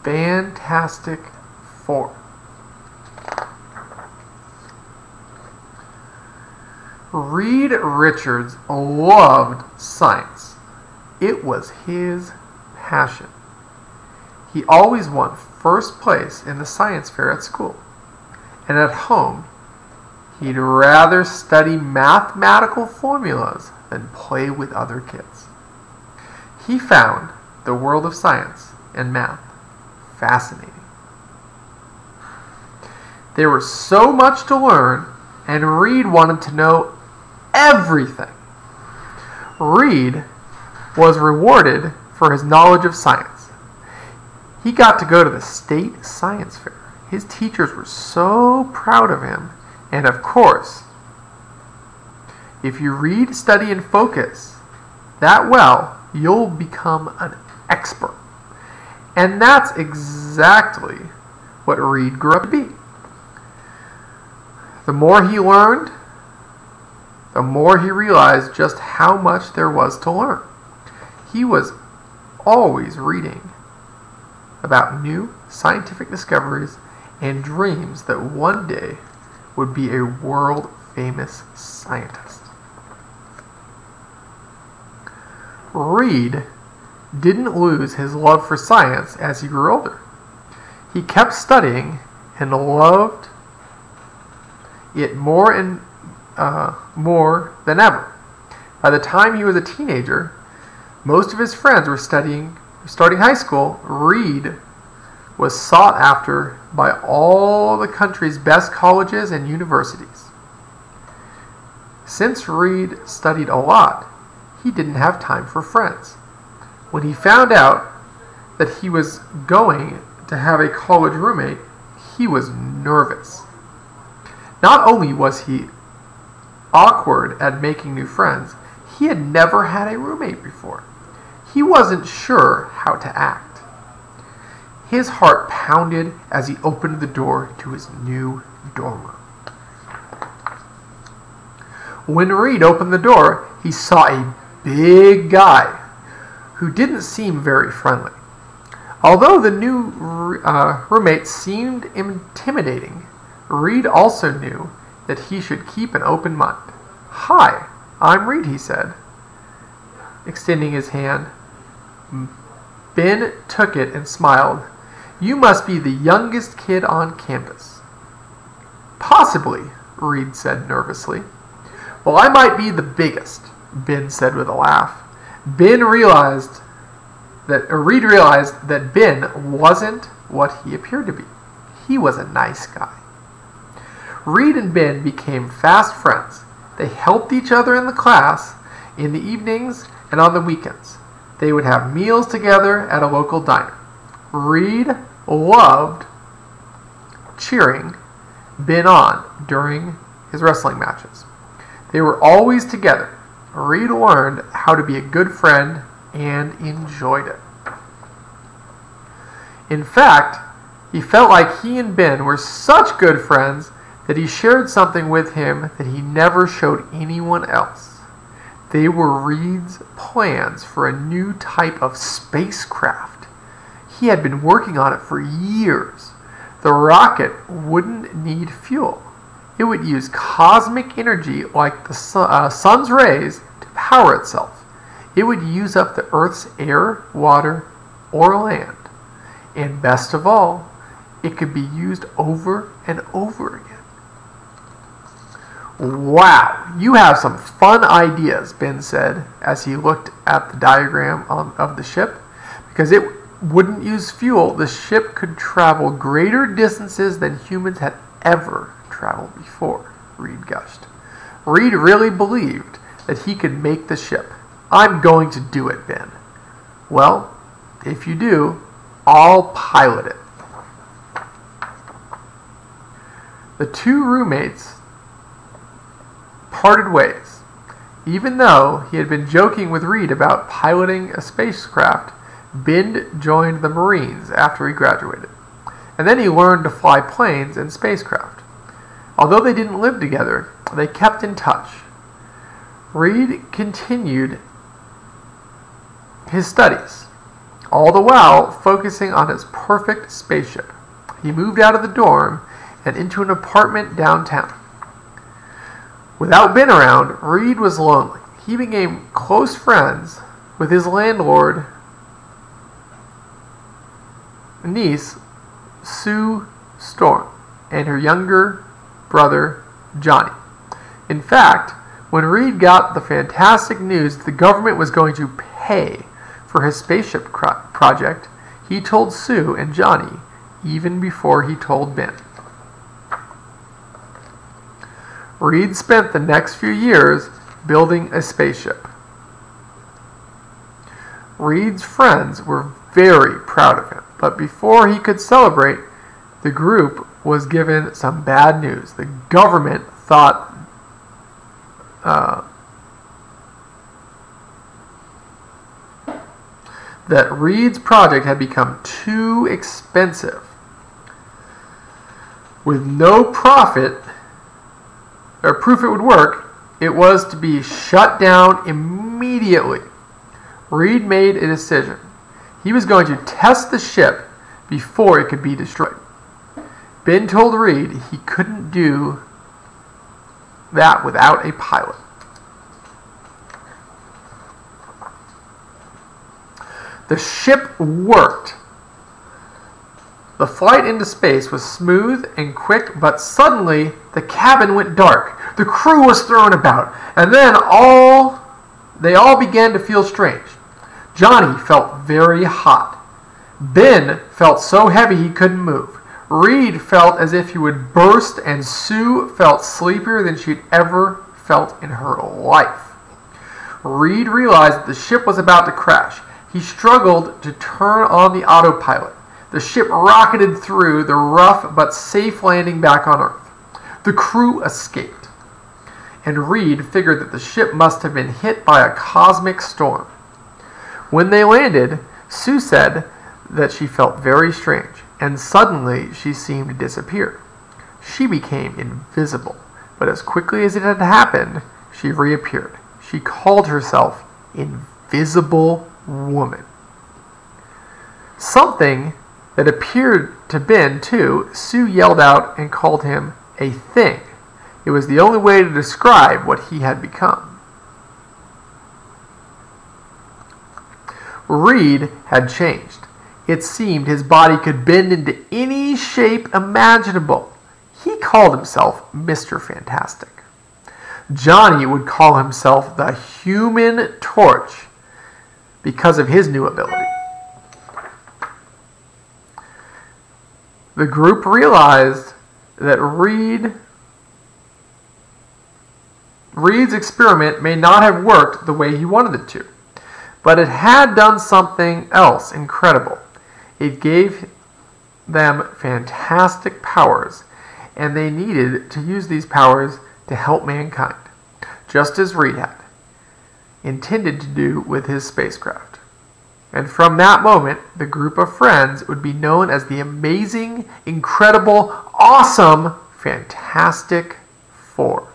Fantastic Four. Reed Richards loved science. It was his passion. He always won first place in the science fair at school. And at home, he'd rather study mathematical formulas than play with other kids. He found the world of science and math fascinating. There was so much to learn, and Reed wanted to know everything. Reed was rewarded for his knowledge of science. He got to go to the state science fair. His teachers were so proud of him, and of course, if you read, study, and focus that well, you'll become an expert. And that's exactly what Reed grew up to be. The more he learned, the more he realized just how much there was to learn. He was always reading about new scientific discoveries and dreams that one day would be a world-famous scientist. Reed didn't lose his love for science as he grew older. He kept studying and loved it more than ever. By the time he was a teenager, most of his friends were starting high school. Reed was sought after by all the country's best colleges and universities. Since Reed studied a lot, he didn't have time for friends. When he found out that he was going to have a college roommate, he was nervous. Not only was he awkward at making new friends, he had never had a roommate before. He wasn't sure how to act. His heart pounded as he opened the door to his new dorm room. When Reed opened the door, he saw a big guy who didn't seem very friendly. Although the new roommate seemed intimidating, Reed also knew that he should keep an open mind. "Hi, I'm Reed," he said, extending his hand. Ben took it and smiled. "You must be the youngest kid on campus." "Possibly," Reed said nervously. "Well, I might be the biggest," Ben said with a laugh. Reed realized that Ben wasn't what he appeared to be. He was a nice guy. Reed and Ben became fast friends. They helped each other in the class, in the evenings, and on the weekends. They would have meals together at a local diner. Reed loved cheering Ben on during his wrestling matches. They were always together. Reed learned how to be a good friend and enjoyed it. In fact, he felt like he and Ben were such good friends that he shared something with him that he never showed anyone else. They were Reed's plans for a new type of spacecraft. He had been working on it for years. The rocket wouldn't need fuel. It would use cosmic energy like the sun's rays to power itself. It would use up the Earth's air, water, or land. And best of all, it could be used over and over again. "Wow, you have some fun ideas," Ben said as he looked at the diagram of the ship. Because it wouldn't use fuel, the ship could travel greater distances than humans had ever traveled before, Reed gushed. Reed really believed that he could make the ship. "I'm going to do it, Ben." "Well, if you do, I'll pilot it." The two roommates parted ways. Even though he had been joking with Reed about piloting a spacecraft, Ben joined the Marines after he graduated. And then he learned to fly planes and spacecraft. Although they didn't live together, they kept in touch. Reed continued his studies. all the while focusing on his perfect spaceship. He moved out of the dorm and into an apartment downtown. Without Ben around, Reed was lonely. He became close friends with his landlord niece, Sue Storm, and her younger brother, Johnny. In fact, when Reed got the fantastic news that the government was going to pay for his spaceship project, he told Sue and Johnny even before he told Ben. Reed spent the next few years building a spaceship. Reed's friends were very proud of him, but before he could celebrate, the group was given some bad news. The government thought that Reed's project had become too expensive. With no profit or proof it would work, it was to be shut down immediately. Reed made a decision. He was going to test the ship before it could be destroyed. Ben told Reed he couldn't do that without a pilot. The ship worked. The flight into space was smooth and quick, but suddenly the cabin went dark. The crew was thrown about, and then they all began to feel strange. Johnny felt very hot. Ben felt so heavy he couldn't move. Reed felt as if he would burst, and Sue felt sleepier than she'd ever felt in her life. Reed realized that the ship was about to crash. He struggled to turn on the autopilot. The ship rocketed through the rough but safe landing back on Earth. The crew escaped, and Reed figured that the ship must have been hit by a cosmic storm. When they landed, Sue said that she felt very strange, and suddenly she seemed to disappear. She became invisible, but as quickly as it had happened, she reappeared. She called herself Invisible Woman. Something that appeared to Ben, too. Sue yelled out and called him a thing. It was the only way to describe what he had become. Reed had changed. It seemed his body could bend into any shape imaginable. He called himself Mr. Fantastic. Johnny would call himself the Human Torch because of his new ability. The group realized that Reed's experiment may not have worked the way he wanted it to, but it had done something else incredible. It gave them fantastic powers, and they needed to use these powers to help mankind, just as Reed had intended to do with his spacecraft. And from that moment, the group of friends would be known as the amazing, incredible, awesome, Fantastic Four.